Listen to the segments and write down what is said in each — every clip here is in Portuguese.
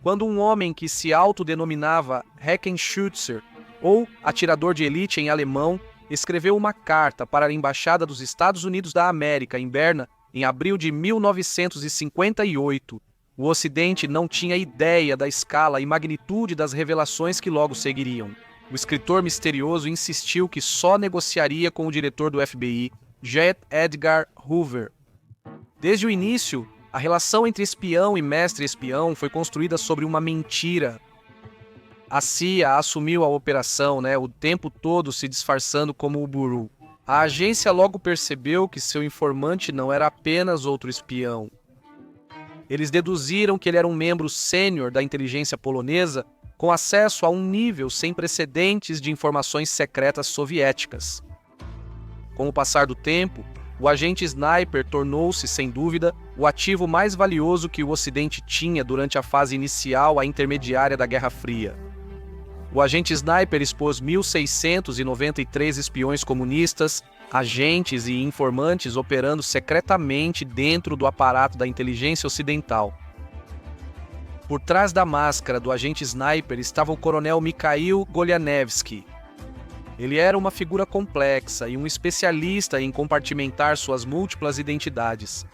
quando um homem que se autodenominava Heckenschützer, ou atirador de elite em alemão, escreveu uma carta para a Embaixada dos Estados Unidos da América em Berna em abril de 1958. O Ocidente não tinha ideia da escala e magnitude das revelações que logo seguiriam. O escritor misterioso insistiu que só negociaria com o diretor do FBI, J. Edgar Hoover. Desde o início, a relação entre espião e mestre-espião foi construída sobre uma mentira. A CIA assumiu a operação, o tempo todo se disfarçando como o Bureau. A agência logo percebeu que seu informante não era apenas outro espião. Eles deduziram que ele era um membro sênior da inteligência polonesa com acesso a um nível sem precedentes de informações secretas soviéticas. Com o passar do tempo, o agente sniper tornou-se, sem dúvida, o ativo mais valioso que o Ocidente tinha durante a fase inicial à intermediária da Guerra Fria. O agente sniper expôs 1.693 espiões comunistas, agentes e informantes operando secretamente dentro do aparato da inteligência ocidental. Por trás da máscara do agente sniper estava o coronel Mikhail Golianevsky. Ele era uma figura complexa e um especialista em compartimentar suas múltiplas identidades.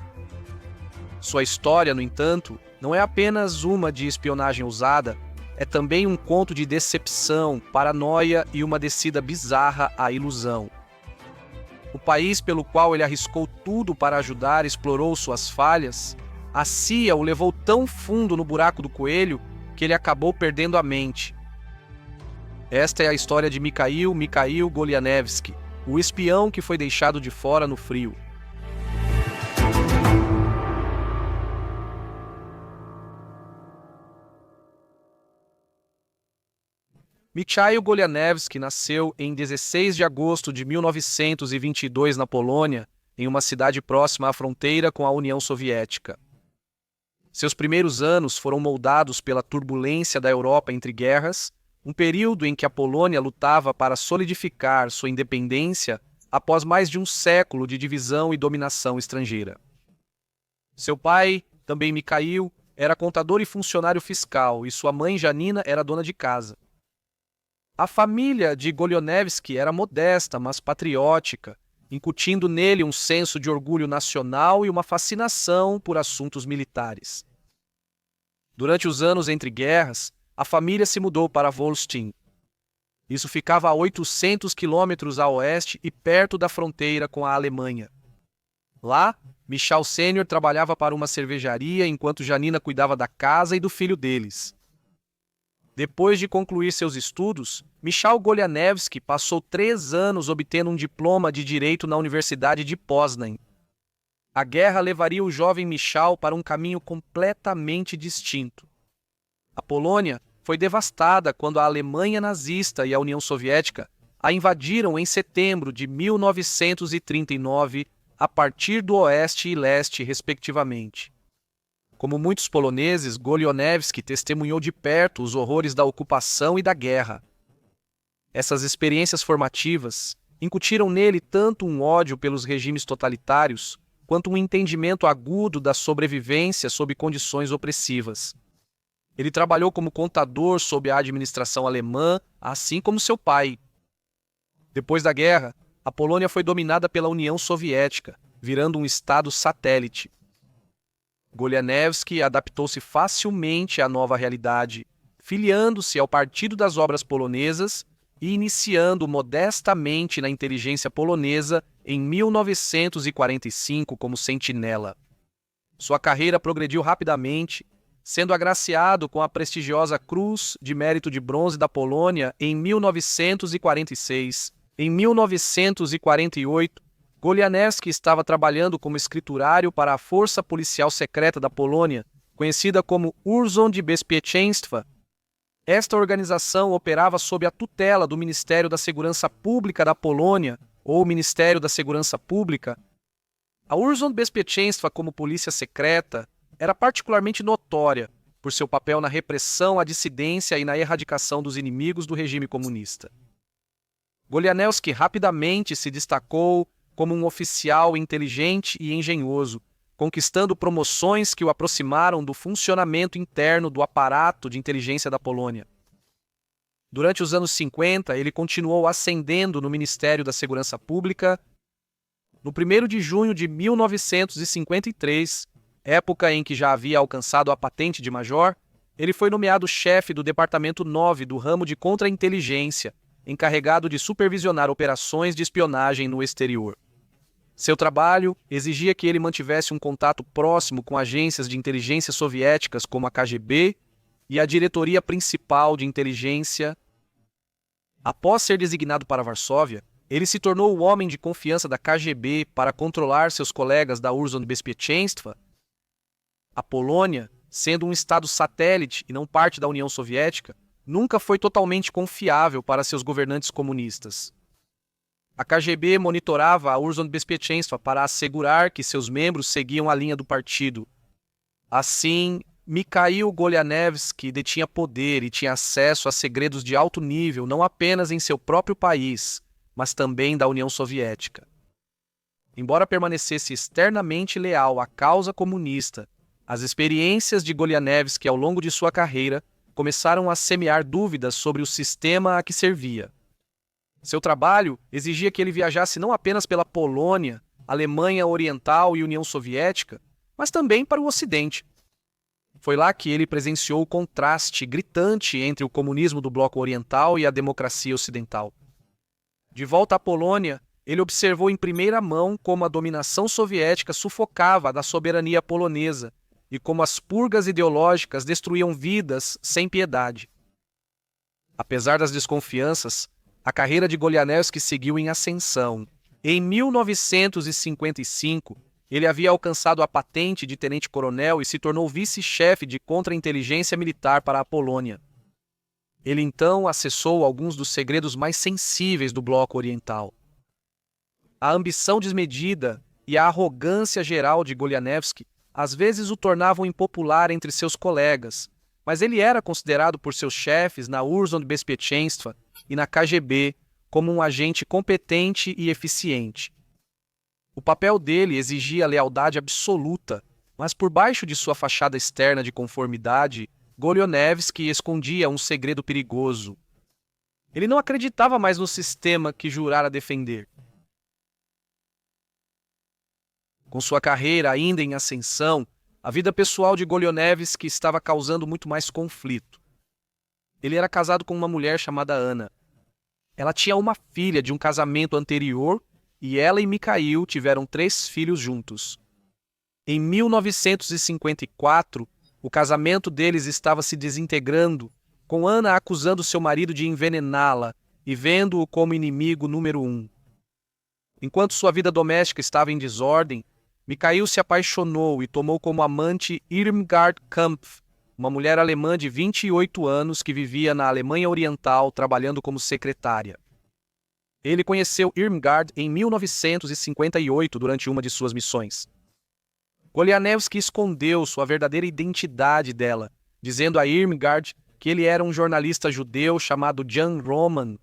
Sua história, no entanto, não é apenas uma de espionagem ousada, é também um conto de decepção, paranoia e uma descida bizarra à ilusão. O país pelo qual ele arriscou tudo para ajudar explorou suas falhas. A CIA o levou tão fundo no buraco do coelho que ele acabou perdendo a mente. Esta é a história de Mikhail Golianevsky, o espião que foi deixado de fora no frio. Mikhail Golianevsky nasceu em 16 de agosto de 1922 na Polônia, em uma cidade próxima à fronteira com a União Soviética. Seus primeiros anos foram moldados pela turbulência da Europa entre guerras, um período em que a Polônia lutava para solidificar sua independência após mais de um século de divisão e dominação estrangeira. Seu pai, também Mikhail, era contador e funcionário fiscal, e sua mãe Janina era dona de casa. A família de Golianevsky era modesta, mas patriótica, incutindo nele um senso de orgulho nacional e uma fascinação por assuntos militares. Durante os anos entre guerras, a família se mudou para Wolstein. Isso ficava a 800 quilômetros a oeste e perto da fronteira com a Alemanha. Lá, Michał Sênior trabalhava para uma cervejaria enquanto Janina cuidava da casa e do filho deles. Depois de concluir seus estudos, Michał Golianevsky passou 3 anos obtendo um diploma de Direito na Universidade de Poznań. A guerra levaria o jovem Michał para um caminho completamente distinto. A Polônia foi devastada quando a Alemanha nazista e a União Soviética a invadiram em setembro de 1939, a partir do oeste e leste, respectivamente. Como muitos poloneses, Golianevsky testemunhou de perto os horrores da ocupação e da guerra. Essas experiências formativas incutiram nele tanto um ódio pelos regimes totalitários, quanto um entendimento agudo da sobrevivência sob condições opressivas. Ele trabalhou como contador sob a administração alemã, assim como seu pai. Depois da guerra, a Polônia foi dominada pela União Soviética, virando um estado satélite. Golianevsky adaptou-se facilmente à nova realidade, filiando-se ao Partido das Obras Polonesas e iniciando modestamente na inteligência polonesa em 1945 como sentinela. Sua carreira progrediu rapidamente, sendo agraciado com a prestigiosa Cruz de Mérito de Bronze da Polônia em 1946. Em 1948, Golianevsky estava trabalhando como escriturário para a Força Policial Secreta da Polônia, conhecida como Urząd Bezpieczeństwa. Esta organização operava sob a tutela do Ministério da Segurança Pública da Polônia, ou Ministério da Segurança Pública. A Urząd Bezpieczeństwa como polícia secreta era particularmente notória por seu papel na repressão à dissidência e na erradicação dos inimigos do regime comunista. Golianevsky rapidamente se destacou como um oficial inteligente e engenhoso, conquistando promoções que o aproximaram do funcionamento interno do aparato de inteligência da Polônia. Durante os anos 50, ele continuou ascendendo no Ministério da Segurança Pública. No 1º de junho de 1953, época em que já havia alcançado a patente de major, ele foi nomeado chefe do Departamento 9 do ramo de contra-inteligência, encarregado de supervisionar operações de espionagem no exterior. Seu trabalho exigia que ele mantivesse um contato próximo com agências de inteligência soviéticas como a KGB e a Diretoria Principal de Inteligência. Após ser designado para Varsóvia, ele se tornou o homem de confiança da KGB para controlar seus colegas da Urzędbezpieczeństwa. A Polônia, sendo um estado satélite e não parte da União Soviética, nunca foi totalmente confiável para seus governantes comunistas. A KGB monitorava a Urzędbezpieczeństwa para assegurar que seus membros seguiam a linha do partido. Assim, Mikhail Golianevsky detinha poder e tinha acesso a segredos de alto nível não apenas em seu próprio país, mas também da União Soviética. Embora permanecesse externamente leal à causa comunista, as experiências de Golianevsky ao longo de sua carreira começaram a semear dúvidas sobre o sistema a que servia. Seu trabalho exigia que ele viajasse não apenas pela Polônia, Alemanha Oriental e União Soviética, mas também para o Ocidente. Foi lá que ele presenciou o contraste gritante entre o comunismo do bloco oriental e a democracia ocidental. De volta à Polônia, ele observou em primeira mão como a dominação soviética sufocava a soberania polonesa e como as purgas ideológicas destruíam vidas sem piedade. Apesar das desconfianças, a carreira de Golianevsky seguiu em ascensão. Em 1955, ele havia alcançado a patente de tenente-coronel e se tornou vice-chefe de contra-inteligência militar para a Polônia. Ele então acessou alguns dos segredos mais sensíveis do bloco oriental. A ambição desmedida e a arrogância geral de Golianevsky às vezes o tornavam impopular entre seus colegas, mas ele era considerado por seus chefes na Urzędbezpieczeństwa e na KGB como um agente competente e eficiente. O papel dele exigia lealdade absoluta, mas por baixo de sua fachada externa de conformidade, Golianevsky escondia um segredo perigoso. Ele não acreditava mais no sistema que jurara defender. Com sua carreira ainda em ascensão, a vida pessoal de Golianevsky estava causando muito mais conflito. Ele era casado com uma mulher chamada Anna. Ela tinha uma filha de um casamento anterior e ela e Mikhail tiveram 3 filhos juntos. Em 1954, o casamento deles estava se desintegrando, com Anna acusando seu marido de envenená-la e vendo-o como inimigo número 1. Enquanto sua vida doméstica estava em desordem, Mikhail se apaixonou e tomou como amante Irmgard Kampf, uma mulher alemã de 28 anos que vivia na Alemanha Oriental trabalhando como secretária. Ele conheceu Irmgard em 1958 durante uma de suas missões. Golianevsky escondeu sua verdadeira identidade dela, dizendo a Irmgard que ele era um jornalista judeu chamado Jan Roman.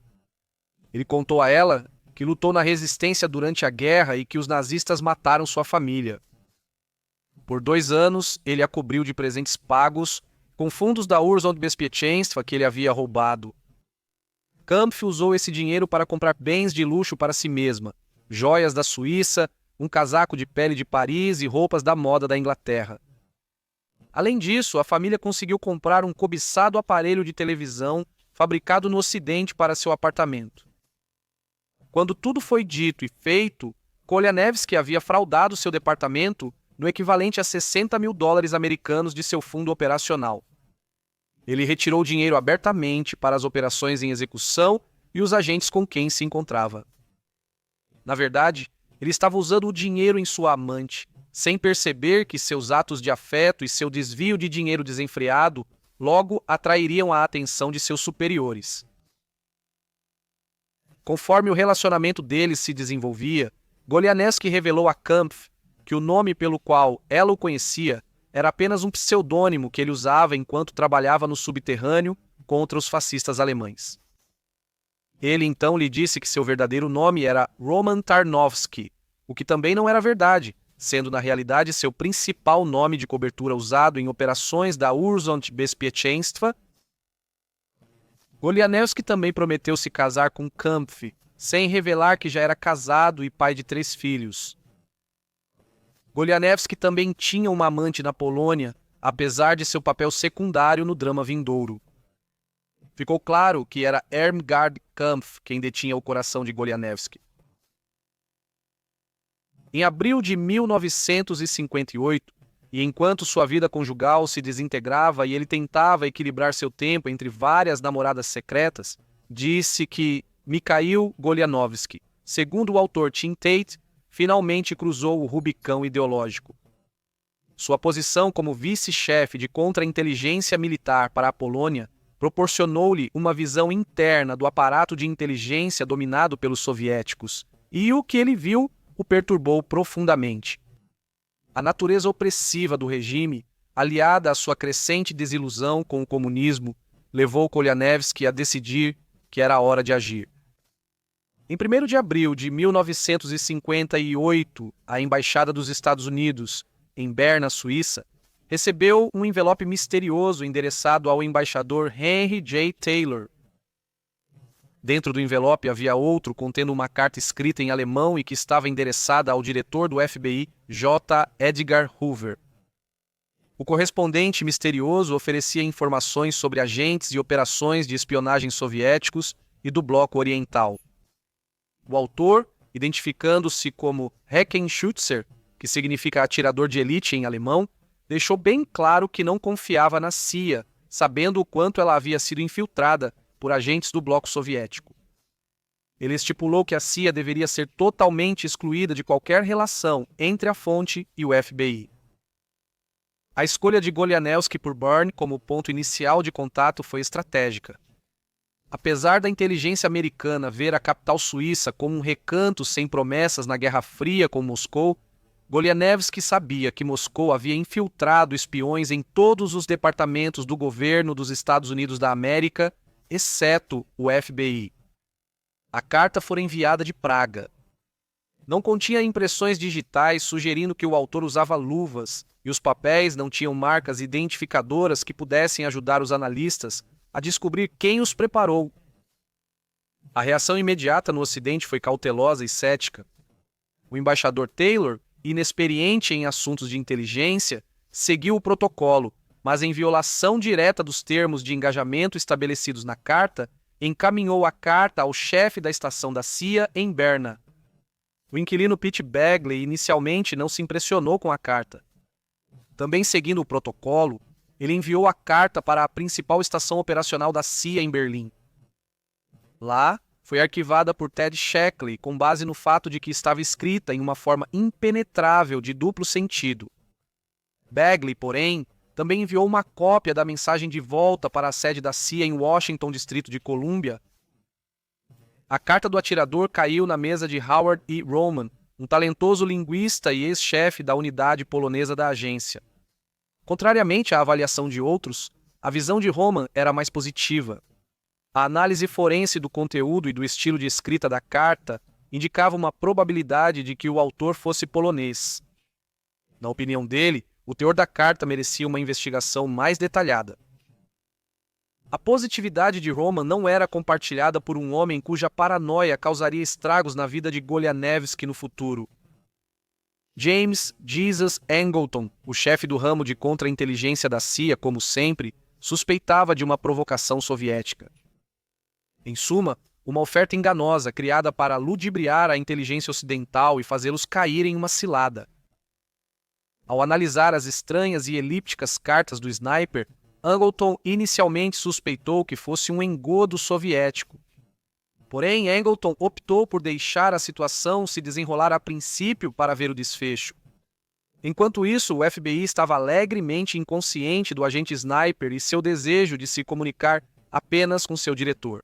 Ele contou a ela que lutou na resistência durante a guerra e que os nazistas mataram sua família. Por 2 anos, ele a cobriu de presentes pagos com fundos da Urzędbezpieczeństwa que ele havia roubado. Kampf usou esse dinheiro para comprar bens de luxo para si mesma, joias da Suíça, um casaco de pele de Paris e roupas da moda da Inglaterra. Além disso, a família conseguiu comprar um cobiçado aparelho de televisão fabricado no Ocidente para seu apartamento. Quando tudo foi dito e feito, Golianevsky havia fraudado seu departamento no equivalente a $60.000 americanos de seu fundo operacional. Ele retirou o dinheiro abertamente para as operações em execução e os agentes com quem se encontrava. Na verdade, ele estava usando o dinheiro em sua amante, sem perceber que seus atos de afeto e seu desvio de dinheiro desenfreado logo atrairiam a atenção de seus superiores. Conforme o relacionamento deles se desenvolvia, Golianevsky revelou a Kampf que o nome pelo qual ela o conhecia era apenas um pseudônimo que ele usava enquanto trabalhava no subterrâneo contra os fascistas alemães. Ele então lhe disse que seu verdadeiro nome era Roman Tarnowski, o que também não era verdade, sendo na realidade seu principal nome de cobertura usado em operações da Urząd Bezpieczeństwa. Golianevski também prometeu se casar com Kampf, sem revelar que já era casado e pai de 3 filhos. Golianevski também tinha uma amante na Polônia, apesar de seu papel secundário no drama vindouro. Ficou claro que era Irmgard Kampf quem detinha o coração de Golianevski. Em abril de 1958, e enquanto sua vida conjugal se desintegrava e ele tentava equilibrar seu tempo entre várias namoradas secretas, disse que Mikhail Golianowski, segundo o autor Tim Tate, finalmente cruzou o Rubicão ideológico. Sua posição como vice-chefe de contra-inteligência militar para a Polônia proporcionou-lhe uma visão interna do aparato de inteligência dominado pelos soviéticos, e o que ele viu o perturbou profundamente. A natureza opressiva do regime, aliada à sua crescente desilusão com o comunismo, levou Golianevski a decidir que era a hora de agir. Em 1º de abril de 1958, a Embaixada dos Estados Unidos, em Berna, Suíça, recebeu um envelope misterioso endereçado ao embaixador Henry J. Taylor. Dentro do envelope havia outro contendo uma carta escrita em alemão e que estava endereçada ao diretor do FBI, J. Edgar Hoover. O correspondente misterioso oferecia informações sobre agentes e operações de espionagem soviéticos e do Bloco Oriental. O autor, identificando-se como Heckenschützer, que significa atirador de elite em alemão, deixou bem claro que não confiava na CIA, sabendo o quanto ela havia sido infiltrada por agentes do bloco soviético. Ele estipulou que a CIA deveria ser totalmente excluída de qualquer relação entre a fonte e o FBI. A escolha de Golianevski por Byrne como ponto inicial de contato foi estratégica. Apesar da inteligência americana ver a capital suíça como um recanto sem promessas na Guerra Fria com Moscou, Golianevski sabia que Moscou havia infiltrado espiões em todos os departamentos do governo dos Estados Unidos da América, exceto o FBI. A carta fora enviada de Praga. Não continha impressões digitais sugerindo que o autor usava luvas, e os papéis não tinham marcas identificadoras que pudessem ajudar os analistas a descobrir quem os preparou. A reação imediata no Ocidente foi cautelosa e cética. O embaixador Taylor, inexperiente em assuntos de inteligência, seguiu o protocolo, mas em violação direta dos termos de engajamento estabelecidos na carta, encaminhou a carta ao chefe da estação da CIA em Berna. O inquilino Pete Bagley inicialmente não se impressionou com a carta. Também seguindo o protocolo, ele enviou a carta para a principal estação operacional da CIA em Berlim. Lá, foi arquivada por Ted Shackley com base no fato de que estava escrita em uma forma impenetrável de duplo sentido. Bagley, porém, também enviou uma cópia da mensagem de volta para a sede da CIA em Washington, Distrito de Colômbia. A carta do atirador caiu na mesa de Howard E. Roman, um talentoso linguista e ex-chefe da unidade polonesa da agência. Contrariamente à avaliação de outros, a visão de Roman era mais positiva. A análise forense do conteúdo e do estilo de escrita da carta indicava uma probabilidade de que o autor fosse polonês. Na opinião dele, o teor da carta merecia uma investigação mais detalhada. A positividade de Roman não era compartilhada por um homem cuja paranoia causaria estragos na vida de Golianevski no futuro. James Jesus Angleton, o chefe do ramo de contra-inteligência da CIA, como sempre, suspeitava de uma provocação soviética. Em suma, uma oferta enganosa criada para ludibriar a inteligência ocidental e fazê-los cair em uma cilada. Ao analisar as estranhas e elípticas cartas do sniper, Angleton inicialmente suspeitou que fosse um engodo soviético. Porém, Angleton optou por deixar a situação se desenrolar a princípio para ver o desfecho. Enquanto isso, o FBI estava alegremente inconsciente do agente sniper e seu desejo de se comunicar apenas com seu diretor.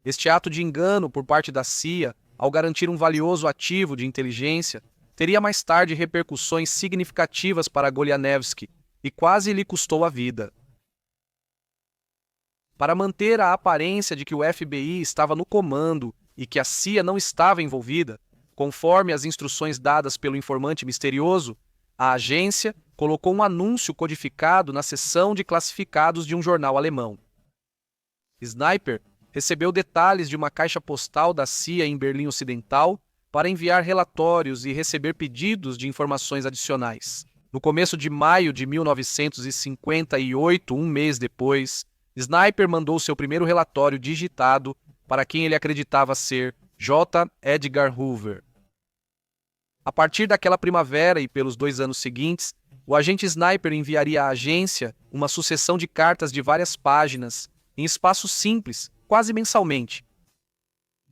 Este ato de engano por parte da CIA, ao garantir um valioso ativo de inteligência, teria mais tarde repercussões significativas para Golianevski e quase lhe custou a vida. Para manter a aparência de que o FBI estava no comando e que a CIA não estava envolvida, Conforme as instruções dadas pelo informante misterioso, a agência colocou um anúncio codificado na seção de classificados de um jornal alemão. Sniper recebeu detalhes de uma caixa postal da CIA em Berlim Ocidental para enviar relatórios e receber pedidos de informações adicionais. No começo de maio de 1958, um mês depois, Sniper mandou seu primeiro relatório digitado para quem ele acreditava ser J. Edgar Hoover. A partir daquela primavera e pelos 2 anos seguintes, o agente Sniper enviaria à agência uma sucessão de cartas de várias páginas, em espaços simples, quase mensalmente.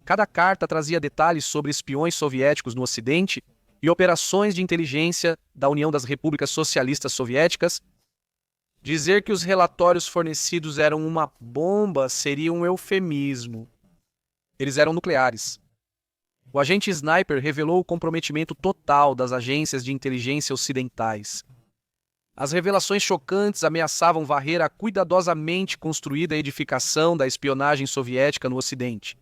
Cada carta trazia detalhes sobre espiões soviéticos no Ocidente e operações de inteligência da União das Repúblicas Socialistas Soviéticas. Dizer que os relatórios fornecidos eram uma bomba seria um eufemismo. Eles eram nucleares. O agente Sniper revelou o comprometimento total das agências de inteligência ocidentais. As revelações chocantes ameaçavam varrer a cuidadosamente construída edificação da espionagem soviética no Ocidente.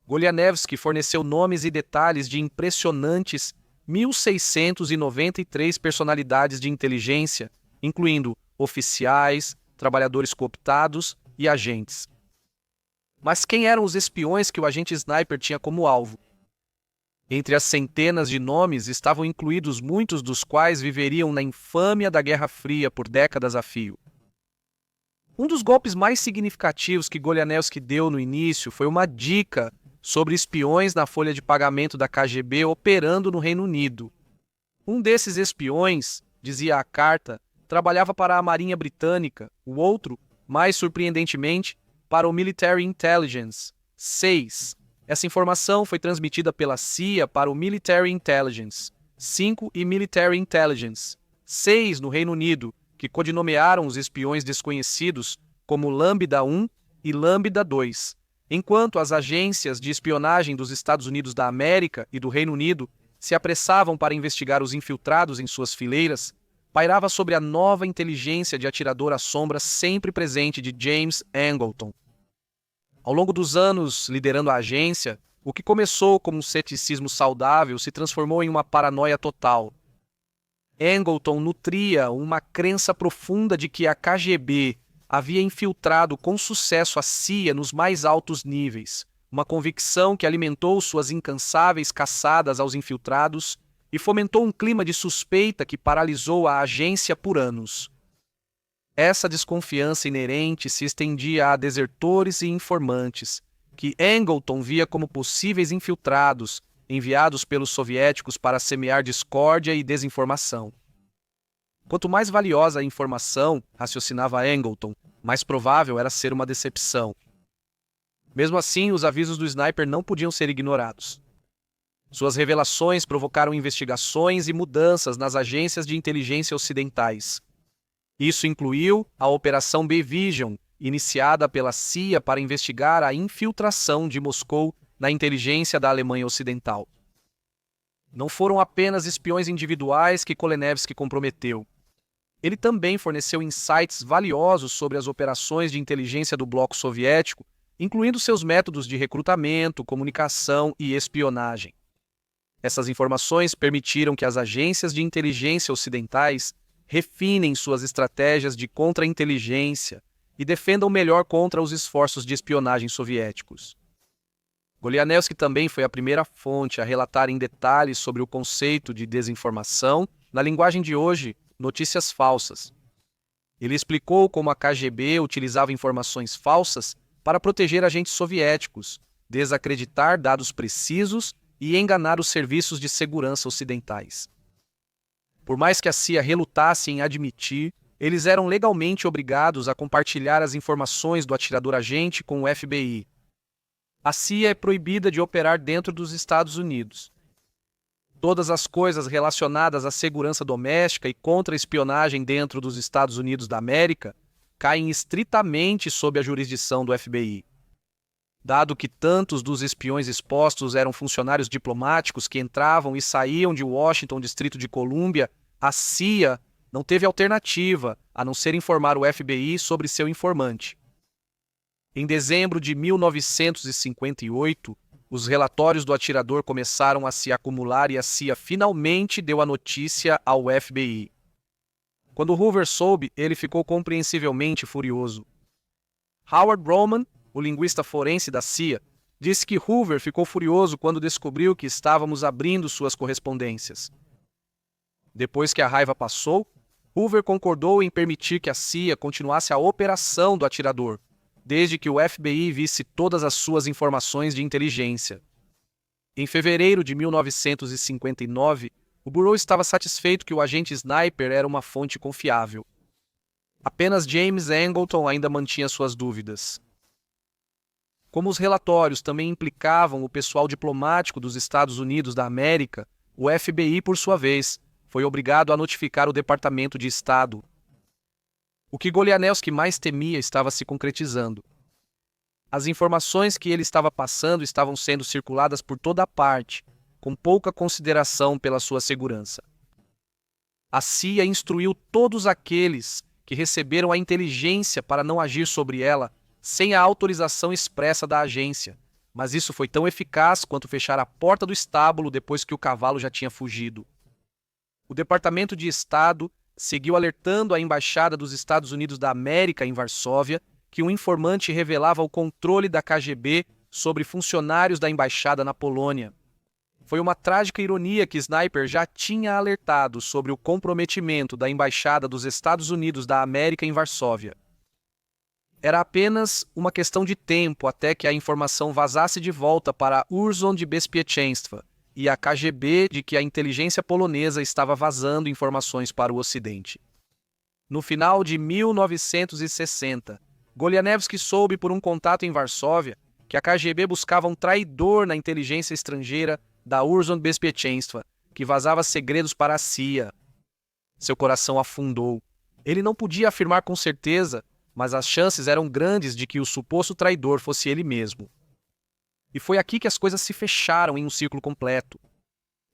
Golianevsky forneceu nomes e detalhes de impressionantes 1.693 personalidades de inteligência, incluindo oficiais, trabalhadores cooptados e agentes. Mas quem eram os espiões que o agente Sniper tinha como alvo? Entre as centenas de nomes estavam incluídos muitos dos quais viveriam na infâmia da Guerra Fria por décadas a fio. Um dos golpes mais significativos que Golianevsky deu no início foi uma dica sobre espiões na folha de pagamento da KGB operando no Reino Unido. Um desses espiões, dizia a carta, trabalhava para a Marinha Britânica, o outro, mais surpreendentemente, para o Military Intelligence. 6. Essa informação foi transmitida pela CIA para o Military Intelligence. 5 e Military Intelligence. 6 no Reino Unido, que codinomearam os espiões desconhecidos como Lambda 1 e Lambda 2. Enquanto as agências de espionagem dos Estados Unidos da América e do Reino Unido se apressavam para investigar os infiltrados em suas fileiras, pairava sobre a nova inteligência de atirador à sombra sempre presente de James Angleton. Ao longo dos anos liderando a agência, o que começou como um ceticismo saudável se transformou em uma paranoia total. Angleton nutria uma crença profunda de que a KGB havia infiltrado com sucesso a CIA nos mais altos níveis, uma convicção que alimentou suas incansáveis caçadas aos infiltrados e fomentou um clima de suspeita que paralisou a agência por anos. Essa desconfiança inerente se estendia a desertores e informantes, que Angleton via como possíveis infiltrados, enviados pelos soviéticos para semear discórdia e desinformação. Quanto mais valiosa a informação, raciocinava Angleton, mais provável era ser uma decepção. Mesmo assim, os avisos do Sniper não podiam ser ignorados. Suas revelações provocaram investigações e mudanças nas agências de inteligência ocidentais. Isso incluiu a Operação B-Vision, iniciada pela CIA para investigar a infiltração de Moscou na inteligência da Alemanha Ocidental. Não foram apenas espiões individuais que Golianevsky comprometeu. Ele também forneceu insights valiosos sobre as operações de inteligência do bloco soviético, incluindo seus métodos de recrutamento, comunicação e espionagem. Essas informações permitiram que as agências de inteligência ocidentais refinem suas estratégias de contra-inteligência e defendam melhor contra os esforços de espionagem soviéticos. Golianevsky também foi a primeira fonte a relatar em detalhes sobre o conceito de desinformação, na linguagem de hoje, notícias falsas. Ele explicou como a KGB utilizava informações falsas para proteger agentes soviéticos, desacreditar dados precisos e enganar os serviços de segurança ocidentais. Por mais que a CIA relutasse em admitir, eles eram legalmente obrigados a compartilhar as informações do atirador-agente com o FBI. A CIA é proibida de operar dentro dos Estados Unidos. Todas as coisas relacionadas à segurança doméstica e contra-espionagem dentro dos Estados Unidos da América caem estritamente sob a jurisdição do FBI. Dado que tantos dos espiões expostos eram funcionários diplomáticos que entravam e saíam de Washington, Distrito de Colômbia, a CIA não teve alternativa a não ser informar o FBI sobre seu informante. Em dezembro de 1958, Os relatórios do atirador começaram a se acumular e a CIA finalmente deu a notícia ao FBI. Quando Hoover soube, ele ficou compreensivelmente furioso. Howard Roman, o linguista forense da CIA, disse que Hoover ficou furioso quando descobriu que estávamos abrindo suas correspondências. Depois que a raiva passou, Hoover concordou em permitir que a CIA continuasse a operação do atirador, desde que o FBI visse todas as suas informações de inteligência. Em fevereiro de 1959, o Bureau estava satisfeito que o agente Sniper era uma fonte confiável. Apenas James Angleton ainda mantinha suas dúvidas. Como os relatórios também implicavam o pessoal diplomático dos Estados Unidos da América, o FBI, por sua vez, foi obrigado a notificar o Departamento de Estado. O que Golianevski mais temia estava se concretizando. As informações que ele estava passando estavam sendo circuladas por toda parte, com pouca consideração pela sua segurança. A CIA instruiu todos aqueles que receberam a inteligência para não agir sobre ela sem a autorização expressa da agência, mas isso foi tão eficaz quanto fechar a porta do estábulo depois que o cavalo já tinha fugido. O Departamento de Estado seguiu alertando a Embaixada dos Estados Unidos da América em Varsóvia que um informante revelava o controle da KGB sobre funcionários da embaixada na Polônia. Foi uma trágica ironia que Sniper já tinha alertado sobre o comprometimento da Embaixada dos Estados Unidos da América em Varsóvia. Era apenas uma questão de tempo até que a informação vazasse de volta para Urząd Bezpieczeństwa e a KGB de que a inteligência polonesa estava vazando informações para o Ocidente. No final de 1960, Golianevski soube por um contato em Varsóvia que a KGB buscava um traidor na inteligência estrangeira da Urząd Bezpieczeństwa, que vazava segredos para a CIA. Seu coração afundou. Ele não podia afirmar com certeza, mas as chances eram grandes de que o suposto traidor fosse ele mesmo. E foi aqui que as coisas se fecharam em um círculo completo.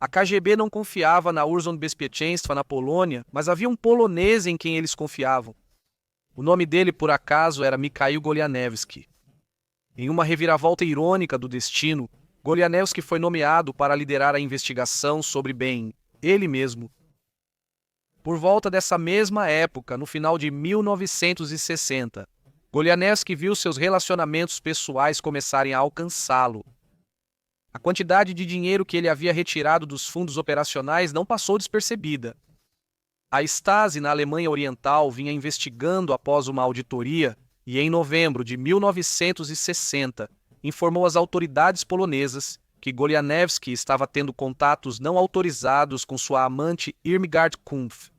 A KGB não confiava na Urząd Bezpieczeństwa na Polônia, mas havia um polonês em quem eles confiavam. O nome dele, por acaso, era Mikhail Golianevski. Em uma reviravolta irônica do destino, Golianevski foi nomeado para liderar a investigação sobre ele mesmo. Por volta dessa mesma época, no final de 1960, Golianevski viu seus relacionamentos pessoais começarem a alcançá-lo. A quantidade de dinheiro que ele havia retirado dos fundos operacionais não passou despercebida. A Stasi na Alemanha Oriental vinha investigando após uma auditoria e, em novembro de 1960, informou às autoridades polonesas que Golianevski estava tendo contatos não autorizados com sua amante Irmgard Kumpf.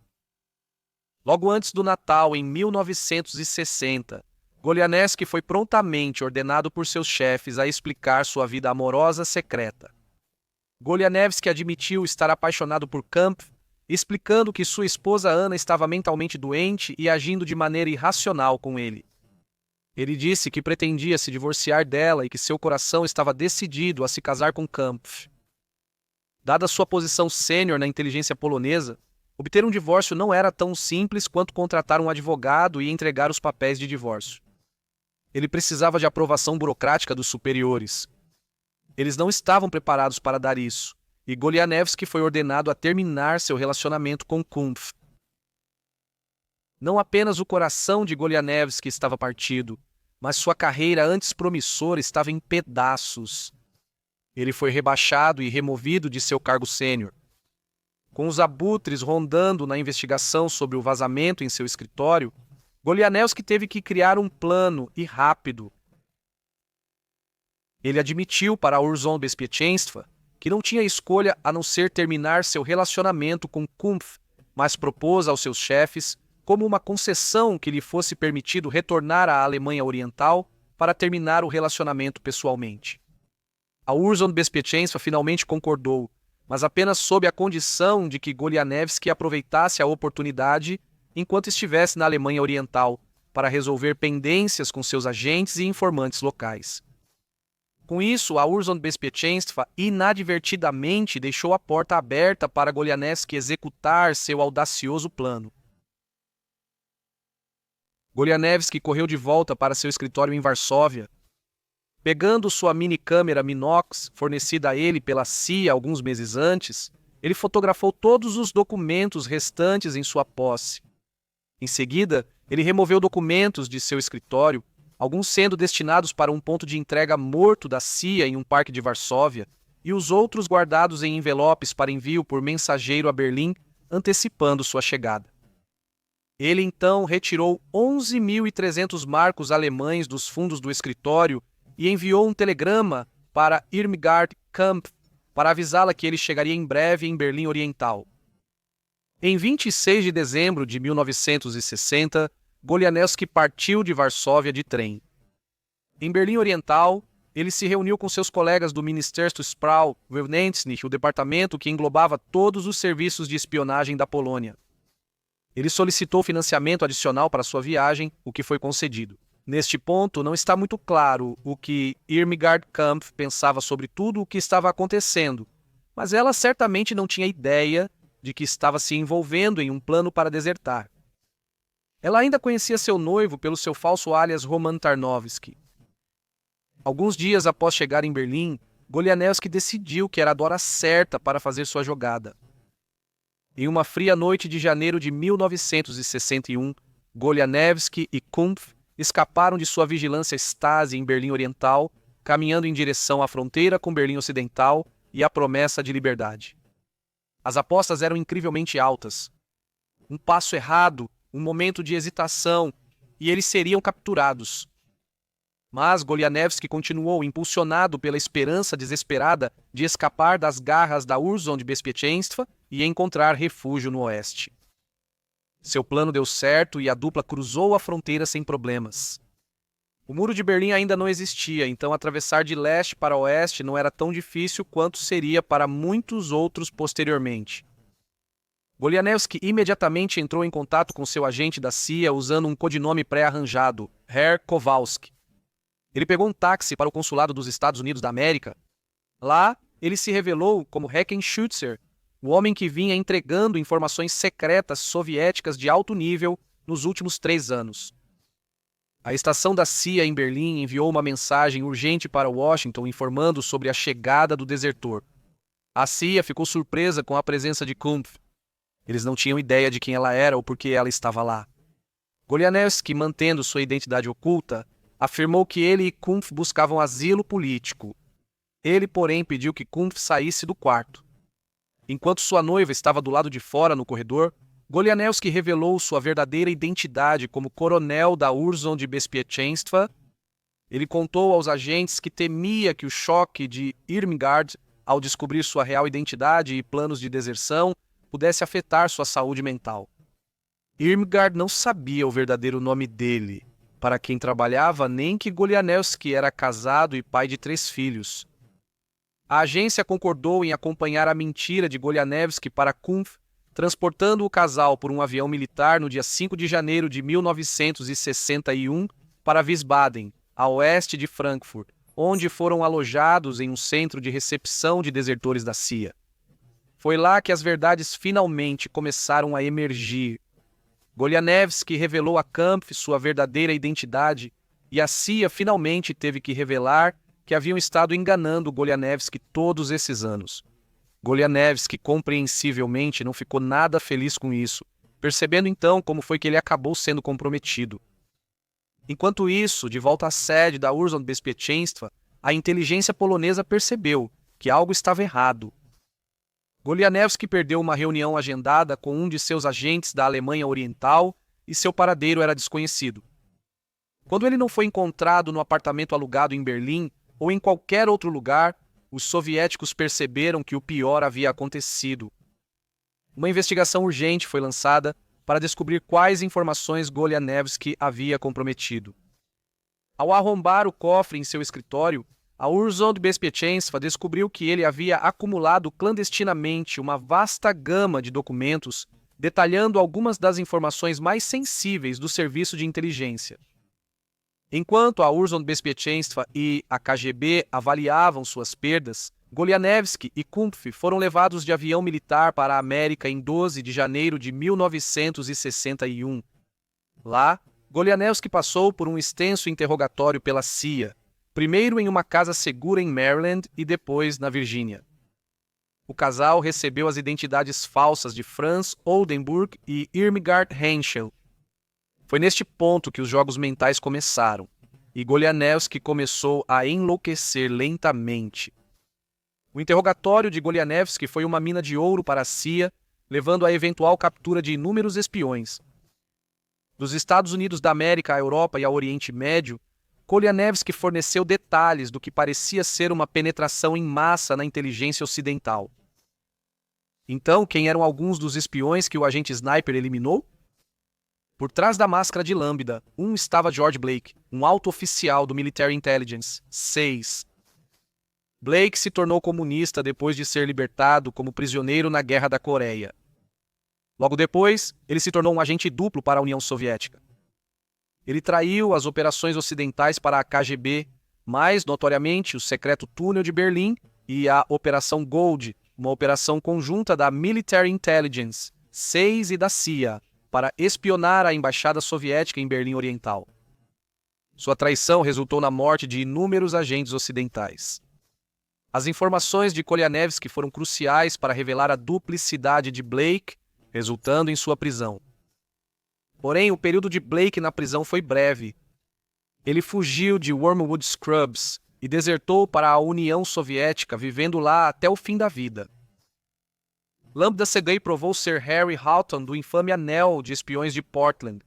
Logo antes do Natal, em 1960, Golianevski foi prontamente ordenado por seus chefes a explicar sua vida amorosa secreta. Golianevski admitiu estar apaixonado por Kumpf, explicando que sua esposa Ana estava mentalmente doente e agindo de maneira irracional com ele. Ele disse que pretendia se divorciar dela e que seu coração estava decidido a se casar com Kumpf. Dada sua posição sênior na inteligência polonesa, obter um divórcio não era tão simples quanto contratar um advogado e entregar os papéis de divórcio. Ele precisava de aprovação burocrática dos superiores. Eles não estavam preparados para dar isso, e Golianevski foi ordenado a terminar seu relacionamento com Kumpf. Não apenas o coração de Golianevski estava partido, mas sua carreira antes promissora estava em pedaços. Ele foi rebaixado e removido de seu cargo sênior. Com os abutres rondando na investigação sobre o vazamento em seu escritório, Golianevski teve que criar um plano e rápido. Ele admitiu para a Urząd Bezpieczeństwa que não tinha escolha a não ser terminar seu relacionamento com Kumpf, mas propôs aos seus chefes, como uma concessão, que lhe fosse permitido retornar à Alemanha Oriental para terminar o relacionamento pessoalmente. A Urząd Bezpieczeństwa finalmente concordou, mas apenas sob a condição de que Golianevski aproveitasse a oportunidade enquanto estivesse na Alemanha Oriental para resolver pendências com seus agentes e informantes locais. Com isso, a Urząd Bezpieczeństwa inadvertidamente deixou a porta aberta para Golianevski executar seu audacioso plano. Golianevski correu de volta para seu escritório em Varsóvia. Pegando sua mini-câmera Minox, fornecida a ele pela CIA alguns meses antes, ele fotografou todos os documentos restantes em sua posse. Em seguida, ele removeu documentos de seu escritório, alguns sendo destinados para um ponto de entrega morto da CIA em um parque de Varsóvia, e os outros guardados em envelopes para envio por mensageiro a Berlim, antecipando sua chegada. Ele então retirou 11.300 marcos alemães dos fundos do escritório e enviou um telegrama para Irmgard Kampf para avisá-la que ele chegaria em breve em Berlim Oriental. Em 26 de dezembro de 1960, Golianevski partiu de Varsóvia de trem. Em Berlim Oriental, ele se reuniu com seus colegas do Ministerstwo Spraw Wewnętrznych, o departamento que englobava todos os serviços de espionagem da Polônia. Ele solicitou financiamento adicional para sua viagem, o que foi concedido. Neste ponto, não está muito claro o que Irmgard Kampf pensava sobre tudo o que estava acontecendo, mas ela certamente não tinha ideia de que estava se envolvendo em um plano para desertar. Ela ainda conhecia seu noivo pelo seu falso alias Roman Tarnowski. Alguns dias após chegar em Berlim, Golianevski decidiu que era a hora certa para fazer sua jogada. Em uma fria noite de janeiro de 1961, Golianevski e Kampf escaparam de sua vigilância Stasi em Berlim Oriental, caminhando em direção à fronteira com Berlim Ocidental e à promessa de liberdade. As apostas eram incrivelmente altas. Um passo errado, um momento de hesitação, e eles seriam capturados. Mas Golianevski continuou impulsionado pela esperança desesperada de escapar das garras da Urzondbezpieczeństwa e encontrar refúgio no oeste. Seu plano deu certo e a dupla cruzou a fronteira sem problemas. O muro de Berlim ainda não existia, então atravessar de leste para oeste não era tão difícil quanto seria para muitos outros posteriormente. Golianevski imediatamente entrou em contato com seu agente da CIA usando um codinome pré-arranjado, Herr Kowalski. Ele pegou um táxi para o consulado dos Estados Unidos da América. Lá, ele se revelou como Heckenschützer, o homem que vinha entregando informações secretas soviéticas de alto nível nos últimos 3 anos. A estação da CIA em Berlim enviou uma mensagem urgente para Washington informando sobre a chegada do desertor. A CIA ficou surpresa com a presença de Kampf. Eles não tinham ideia de quem ela era ou por que ela estava lá. Golianevski, mantendo sua identidade oculta, afirmou que ele e Kampf buscavam asilo político. Ele, porém, pediu que Kampf saísse do quarto. Enquanto sua noiva estava do lado de fora no corredor, Golianevski revelou sua verdadeira identidade como coronel da Urzondbezpieczeństwa. Ele contou aos agentes que temia que o choque de Irmgard, ao descobrir sua real identidade e planos de deserção, pudesse afetar sua saúde mental. Irmgard não sabia o verdadeiro nome dele, para quem trabalhava, nem que Golianevski era casado e pai de 3 filhos. A agência concordou em acompanhar a mentira de Golianevski para Kampf, transportando o casal por um avião militar no dia 5 de janeiro de 1961 para Wiesbaden, a oeste de Frankfurt, onde foram alojados em um centro de recepção de desertores da CIA. Foi lá que as verdades finalmente começaram a emergir. Golianevski revelou a Kampf sua verdadeira identidade e a CIA finalmente teve que revelar que haviam estado enganando Golianevski todos esses anos. Golianevski, compreensivelmente, não ficou nada feliz com isso, percebendo então como foi que ele acabou sendo comprometido. Enquanto isso, de volta à sede da Urzondbezpieczeństwa, a inteligência polonesa percebeu que algo estava errado. Golianevski perdeu uma reunião agendada com um de seus agentes da Alemanha Oriental e seu paradeiro era desconhecido. Quando ele não foi encontrado no apartamento alugado em Berlim ou em qualquer outro lugar, os soviéticos perceberam que o pior havia acontecido. Uma investigação urgente foi lançada para descobrir quais informações Golianevski havia comprometido. Ao arrombar o cofre em seu escritório, a Urzondbezpieczeństwa descobriu que ele havia acumulado clandestinamente uma vasta gama de documentos detalhando algumas das informações mais sensíveis do serviço de inteligência. Enquanto a Urzondbezpieczeństwa e a KGB avaliavam suas perdas, Golianevski e Kampf foram levados de avião militar para a América em 12 de janeiro de 1961. Lá, Golianevski passou por um extenso interrogatório pela CIA. primeiro em uma casa segura em Maryland e depois na Virgínia. O casal recebeu as identidades falsas de Franz Oldenburg e Irmgard Henschel. Foi neste ponto que os jogos mentais começaram, e Golianevski começou a enlouquecer lentamente. O interrogatório de Golianevski foi uma mina de ouro para a CIA, levando à eventual captura de inúmeros espiões. Dos Estados Unidos da América à Europa e ao Oriente Médio, Golianevski forneceu detalhes do que parecia ser uma penetração em massa na inteligência ocidental. Então, quem eram alguns dos espiões que o agente Sniper eliminou? Por trás da máscara de Lambda, estava George Blake, um alto oficial do Military Intelligence, 6. Blake se tornou comunista depois de ser libertado como prisioneiro na Guerra da Coreia. Logo depois, ele se tornou um agente duplo para a União Soviética. Ele traiu as operações ocidentais para a KGB, mais notoriamente o secreto túnel de Berlim e a Operação Gold, uma operação conjunta da Military Intelligence, 6 e da CIA, para espionar a embaixada soviética em Berlim Oriental. Sua traição resultou na morte de inúmeros agentes ocidentais. As informações de Golianevski foram cruciais para revelar a duplicidade de Blake, resultando em sua prisão. Porém, o período de Blake na prisão foi breve. Ele fugiu de Wormwood Scrubs e desertou para a União Soviética, vivendo lá até o fim da vida. Lambda Segei provou ser Harry Houghton do infame anel de espiões de Portland.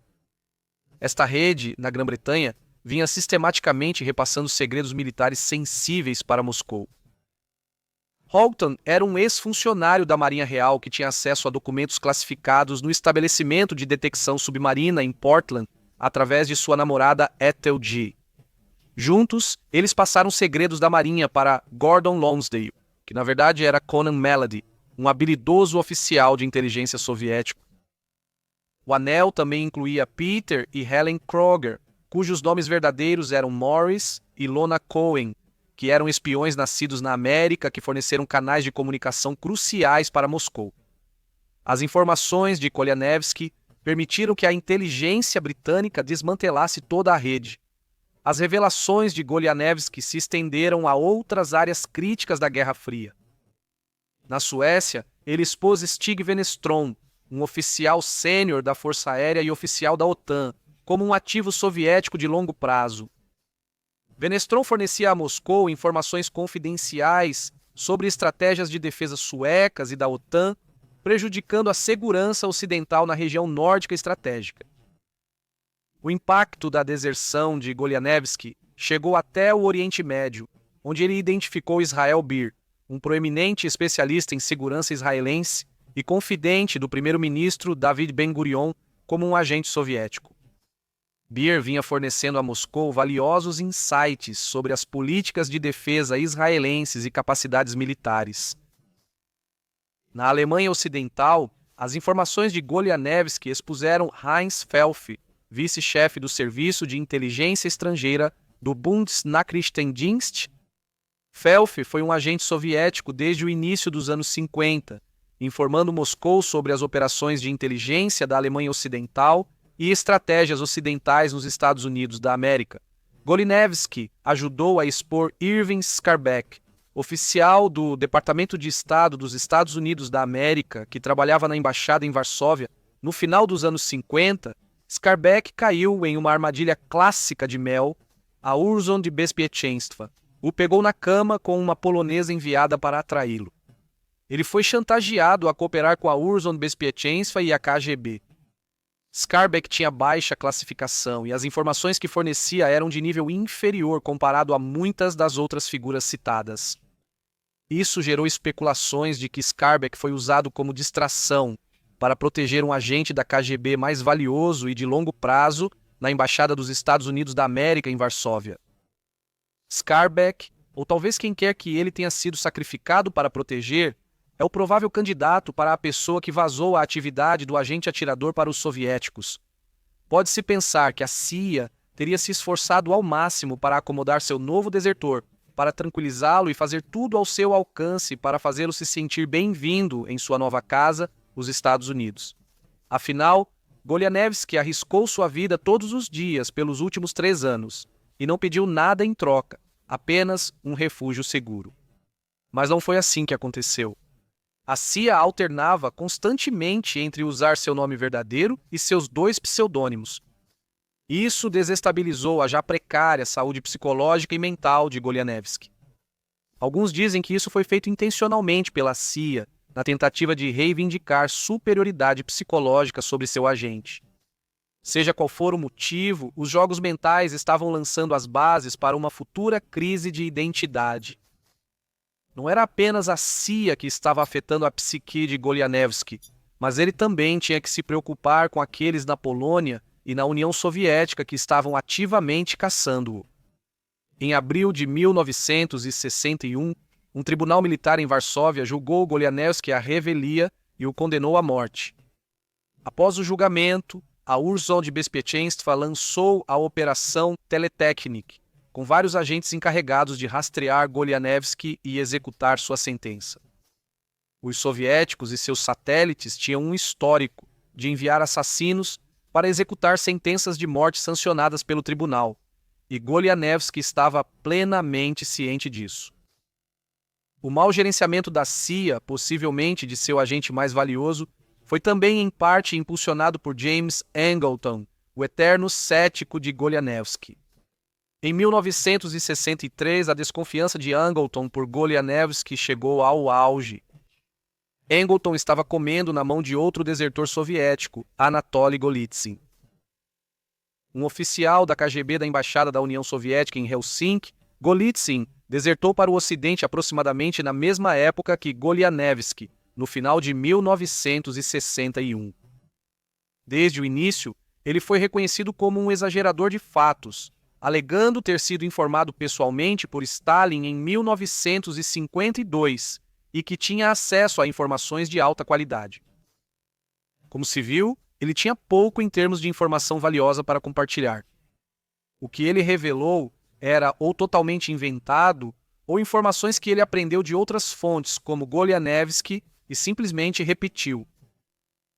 Esta rede, na Grã-Bretanha, vinha sistematicamente repassando segredos militares sensíveis para Moscou. Houghton era um ex-funcionário da Marinha Real que tinha acesso a documentos classificados no estabelecimento de detecção submarina em Portland através de sua namorada Ethel G. Juntos, eles passaram segredos da Marinha para Gordon Lonsdale, que na verdade era Conan Melody, um habilidoso oficial de inteligência soviético. O anel também incluía Peter e Helen Kroger, cujos nomes verdadeiros eram Morris e Lona Cohen, que eram espiões nascidos na América que forneceram canais de comunicação cruciais para Moscou. As informações de Golianevski permitiram que a inteligência britânica desmantelasse toda a rede. As revelações de Golianevski se estenderam a outras áreas críticas da Guerra Fria. Na Suécia, ele expôs Stig Wenström, um oficial sênior da Força Aérea e oficial da OTAN, como um ativo soviético de longo prazo. Wenström fornecia a Moscou informações confidenciais sobre estratégias de defesa suecas e da OTAN, prejudicando a segurança ocidental na região nórdica estratégica. O impacto da deserção de Golianevski chegou até o Oriente Médio, onde ele identificou Israel Beer, um proeminente especialista em segurança israelense e confidente do primeiro-ministro David Ben-Gurion, como um agente soviético. Beer vinha fornecendo a Moscou valiosos insights sobre as políticas de defesa israelenses e capacidades militares. Na Alemanha Ocidental, as informações de Golianevski expuseram Heinz Felf, vice-chefe do Serviço de Inteligência Estrangeira do Bundesnachrichtendienst. Felf foi um agente soviético desde o início dos anos 50, informando Moscou sobre as operações de inteligência da Alemanha Ocidental e estratégias ocidentais nos Estados Unidos da América. Golianevski ajudou a expor Irving Skarbek, oficial do Departamento de Estado dos Estados Unidos da América, que trabalhava na embaixada em Varsóvia. No final dos anos 50, Skarbek caiu em uma armadilha clássica de Mel, a Urząd Bezpieczeństwa. O pegou na cama com uma polonesa enviada para atraí-lo. Ele foi chantageado a cooperar com a Urząd Bezpieczeństwa e a KGB. Skarbek tinha baixa classificação e as informações que fornecia eram de nível inferior comparado a muitas das outras figuras citadas. Isso gerou especulações de que Skarbek foi usado como distração para proteger um agente da KGB mais valioso e de longo prazo na Embaixada dos Estados Unidos da América em Varsóvia. Skarbek, ou talvez quem quer que ele tenha sido sacrificado para proteger, é o provável candidato para a pessoa que vazou a atividade do agente atirador para os soviéticos. Pode-se pensar que a CIA teria se esforçado ao máximo para acomodar seu novo desertor, para tranquilizá-lo e fazer tudo ao seu alcance para fazê-lo se sentir bem-vindo em sua nova casa, os Estados Unidos. Afinal, Golianevski arriscou sua vida todos os dias pelos últimos 3 anos e não pediu nada em troca, apenas um refúgio seguro. Mas não foi assim que aconteceu. A CIA alternava constantemente entre usar seu nome verdadeiro e seus dois pseudônimos. Isso desestabilizou a já precária saúde psicológica e mental de Golianevski. Alguns dizem que isso foi feito intencionalmente pela CIA, na tentativa de reivindicar superioridade psicológica sobre seu agente. Seja qual for o motivo, os jogos mentais estavam lançando as bases para uma futura crise de identidade. Não era apenas a CIA que estava afetando a psique de Golianevski, mas ele também tinha que se preocupar com aqueles na Polônia e na União Soviética que estavam ativamente caçando-o. Em abril de 1961, um tribunal militar em Varsóvia julgou Golianevski à revelia e o condenou à morte. Após o julgamento, a Urzędbezpieczeństwa lançou a Operação Teletechnik, com vários agentes encarregados de rastrear Golianevski e executar sua sentença. Os soviéticos e seus satélites tinham um histórico de enviar assassinos para executar sentenças de morte sancionadas pelo tribunal, e Golianevski estava plenamente ciente disso. O mau gerenciamento da CIA, possivelmente de seu agente mais valioso, foi também em parte impulsionado por James Angleton, o eterno cético de Golianevski. Em 1963, a desconfiança de Angleton por Golianevski chegou ao auge. Angleton estava comendo na mão de outro desertor soviético, Anatoly Golitsyn. Um oficial da KGB da Embaixada da União Soviética em Helsinki, Golitsyn desertou para o Ocidente aproximadamente na mesma época que Golianevski, no final de 1961. Desde o início, ele foi reconhecido como um exagerador de fatos, alegando ter sido informado pessoalmente por Stalin em 1952 e que tinha acesso a informações de alta qualidade. Como se viu, ele tinha pouco em termos de informação valiosa para compartilhar. O que ele revelou era ou totalmente inventado ou informações que ele aprendeu de outras fontes, como Golianevski, e simplesmente repetiu.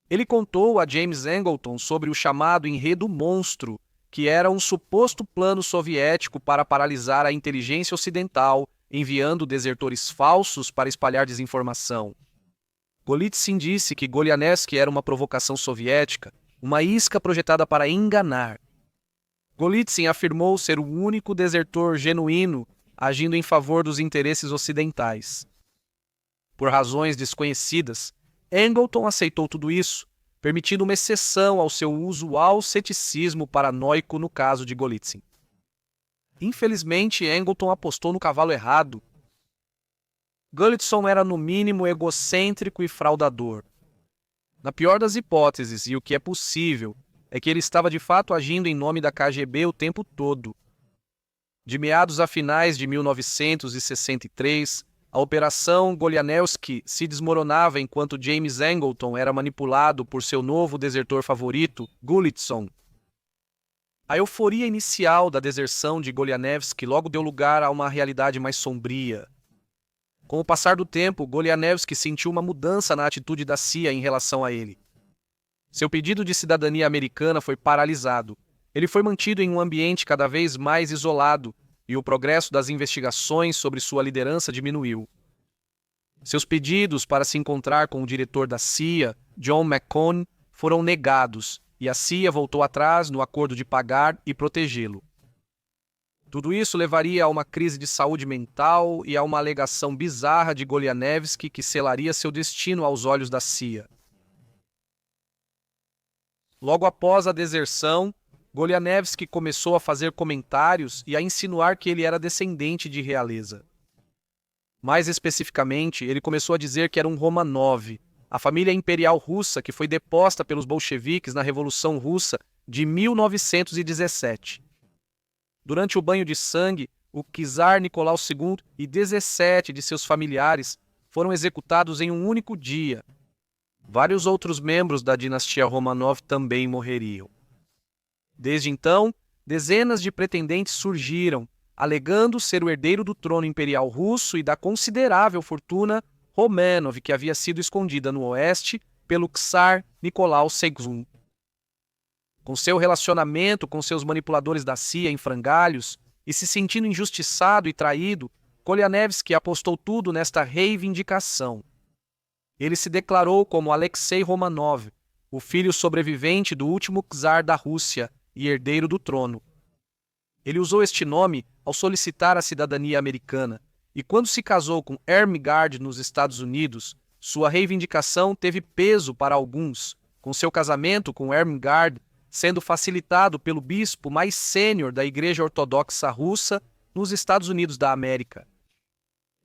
Ele contou a James Angleton sobre o chamado enredo monstro, que era um suposto plano soviético para paralisar a inteligência ocidental, enviando desertores falsos para espalhar desinformação. Golitsyn disse que Golianevski era uma provocação soviética, uma isca projetada para enganar. Golitsyn afirmou ser o único desertor genuíno agindo em favor dos interesses ocidentais. Por razões desconhecidas, Angleton aceitou tudo isso, permitindo uma exceção ao seu usual ceticismo paranoico no caso de Golitsyn. Infelizmente, Angleton apostou no cavalo errado. Golitsyn era no mínimo egocêntrico e fraudador. Na pior das hipóteses, e o que é possível, é que ele estava de fato agindo em nome da KGB o tempo todo. De meados a finais de 1963, a Operação Golianevski se desmoronava enquanto James Angleton era manipulado por seu novo desertor favorito, Golitsyn. A euforia inicial da deserção de Golianevski logo deu lugar a uma realidade mais sombria. Com o passar do tempo, Golianevski sentiu uma mudança na atitude da CIA em relação a ele. Seu pedido de cidadania americana foi paralisado. Ele foi mantido em um ambiente cada vez mais isolado e o progresso das investigações sobre sua liderança diminuiu. Seus pedidos para se encontrar com o diretor da CIA, John McCone, foram negados e a CIA voltou atrás no acordo de pagar e protegê-lo. Tudo isso levaria a uma crise de saúde mental e a uma alegação bizarra de Golianevski que selaria seu destino aos olhos da CIA. Logo após a deserção, Golianevski começou a fazer comentários e a insinuar que ele era descendente de realeza. Mais especificamente, ele começou a dizer que era um Romanov, a família imperial russa que foi deposta pelos bolcheviques na Revolução Russa de 1917. Durante o banho de sangue, o czar Nicolau II e 17 de seus familiares foram executados em um único dia. Vários outros membros da dinastia Romanov também morreriam. Desde então, dezenas de pretendentes surgiram, alegando ser o herdeiro do trono imperial russo e da considerável fortuna Romanov que havia sido escondida no oeste pelo czar Nicolau II. Com seu relacionamento com seus manipuladores da CIA em frangalhos, e se sentindo injustiçado e traído, Golianevski apostou tudo nesta reivindicação. Ele se declarou como Alexei Romanov, o filho sobrevivente do último czar da Rússia e herdeiro do trono. Ele usou este nome ao solicitar a cidadania americana, e quando se casou com Ermengarde nos Estados Unidos, sua reivindicação teve peso para alguns, com seu casamento com Ermengarde sendo facilitado pelo bispo mais sênior da Igreja Ortodoxa Russa nos Estados Unidos da América.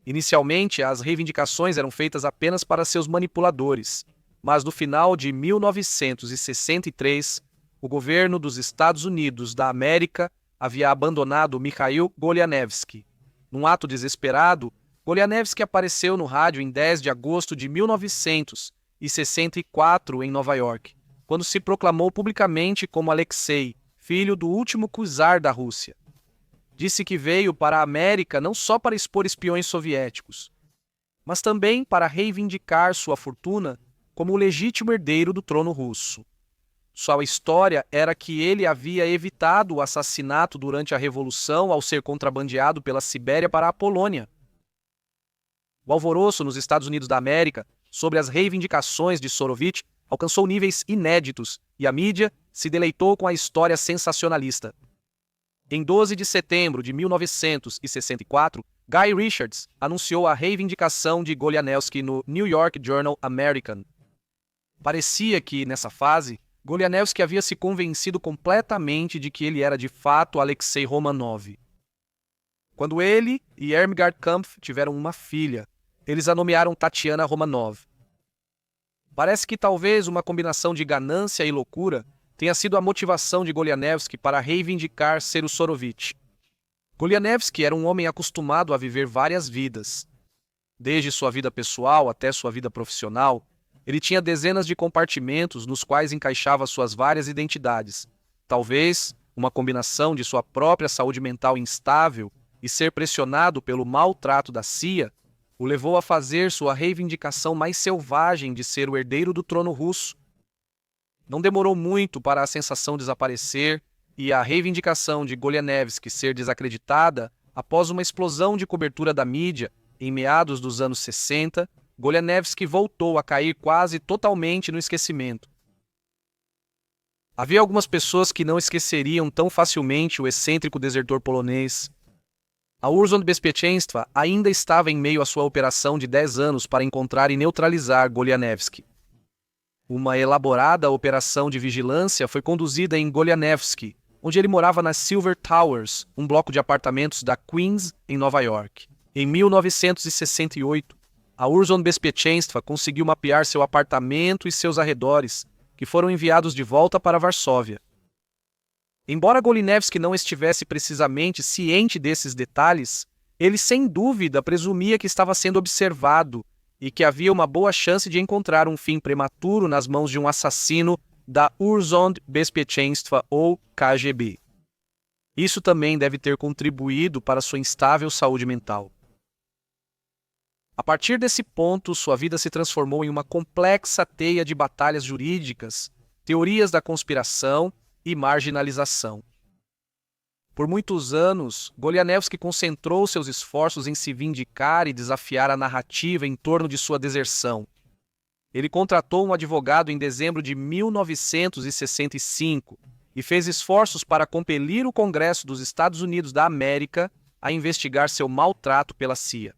Inicialmente, as reivindicações eram feitas apenas para seus manipuladores, mas no final de 1963, o governo dos Estados Unidos da América havia abandonado Mikhail Golianevski. Num ato desesperado, Golianevski apareceu no rádio em 10 de agosto de 1964 em Nova York, quando se proclamou publicamente como Alexei, filho do último czar da Rússia. Disse que veio para a América não só para expor espiões soviéticos, mas também para reivindicar sua fortuna como o legítimo herdeiro do trono russo. Sua história era que ele havia evitado o assassinato durante a Revolução ao ser contrabandeado pela Sibéria para a Polônia. O alvoroço nos Estados Unidos da América sobre as reivindicações de Sorovitch alcançou níveis inéditos e a mídia se deleitou com a história sensacionalista. Em 12 de setembro de 1964, Guy Richards anunciou a reivindicação de Golianevski no New York Journal American. Parecia que, nessa fase, Golianevski havia se convencido completamente de que ele era de fato Alexei Romanov. Quando ele e Ermengarde Kampf tiveram uma filha, eles a nomearam Tatiana Romanov. Parece que talvez uma combinação de ganância e loucura tenha sido a motivação de Golianevski para reivindicar ser o Sorovitch. Golianevski era um homem acostumado a viver várias vidas. Desde sua vida pessoal até sua vida profissional, ele tinha dezenas de compartimentos nos quais encaixava suas várias identidades. Talvez uma combinação de sua própria saúde mental instável e ser pressionado pelo maltrato da CIA o levou a fazer sua reivindicação mais selvagem de ser o herdeiro do trono russo. Não demorou muito para a sensação desaparecer e a reivindicação de Golianevski ser desacreditada após uma explosão de cobertura da mídia em meados dos anos 60, Golianevski voltou a cair quase totalmente no esquecimento. Havia algumas pessoas que não esqueceriam tão facilmente o excêntrico desertor polonês. A Urząd Bezpieczeństwa ainda estava em meio à sua operação de 10 anos para encontrar e neutralizar Golianevski. Uma elaborada operação de vigilância foi conduzida em Golianevski, onde ele morava nas Silver Towers, um bloco de apartamentos da Queens, em Nova York. Em 1968, a Urząd Bezpieczeństwa conseguiu mapear seu apartamento e seus arredores, que foram enviados de volta para Varsóvia. Embora Golianevski não estivesse precisamente ciente desses detalhes, ele sem dúvida presumia que estava sendo observado e que havia uma boa chance de encontrar um fim prematuro nas mãos de um assassino da Urząd Bezpieczeństwa ou KGB. Isso também deve ter contribuído para sua instável saúde mental. A partir desse ponto, sua vida se transformou em uma complexa teia de batalhas jurídicas, teorias da conspiração e marginalização. Por muitos anos, Golianevski concentrou seus esforços em se vindicar e desafiar a narrativa em torno de sua deserção. Ele contratou um advogado em dezembro de 1965 e fez esforços para compelir o Congresso dos Estados Unidos da América a investigar seu maltrato pela CIA.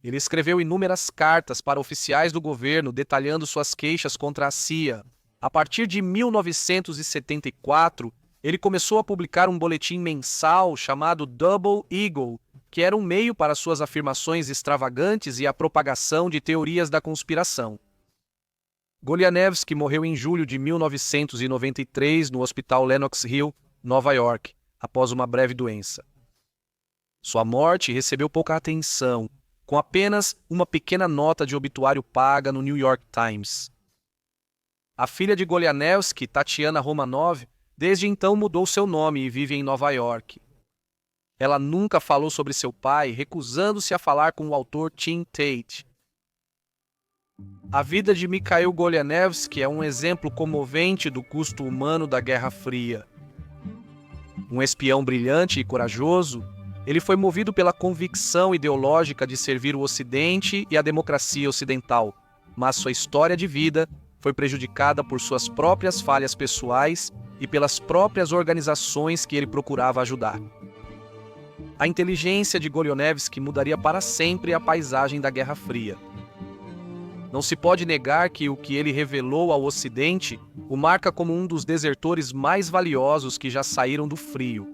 Ele escreveu inúmeras cartas para oficiais do governo detalhando suas queixas contra a CIA. A partir de 1974, ele começou a publicar um boletim mensal chamado Double Eagle, que era um meio para suas afirmações extravagantes e a propagação de teorias da conspiração. Golianevski morreu em julho de 1993 no Hospital Lenox Hill, Nova York, após uma breve doença. Sua morte recebeu pouca atenção, com apenas uma pequena nota de obituário paga no New York Times. A filha de Golianevski, Tatiana Romanov, desde então mudou seu nome e vive em Nova York. Ela nunca falou sobre seu pai, recusando-se a falar com o autor Tim Tate. A vida de Mikhail Golianevski é um exemplo comovente do custo humano da Guerra Fria. Um espião brilhante e corajoso, ele foi movido pela convicção ideológica de servir o Ocidente e a democracia ocidental, mas sua história de vida foi prejudicada por suas próprias falhas pessoais e pelas próprias organizações que ele procurava ajudar. A inteligência de Golionevski mudaria para sempre a paisagem da Guerra Fria. Não se pode negar que o que ele revelou ao Ocidente o marca como um dos desertores mais valiosos que já saíram do frio.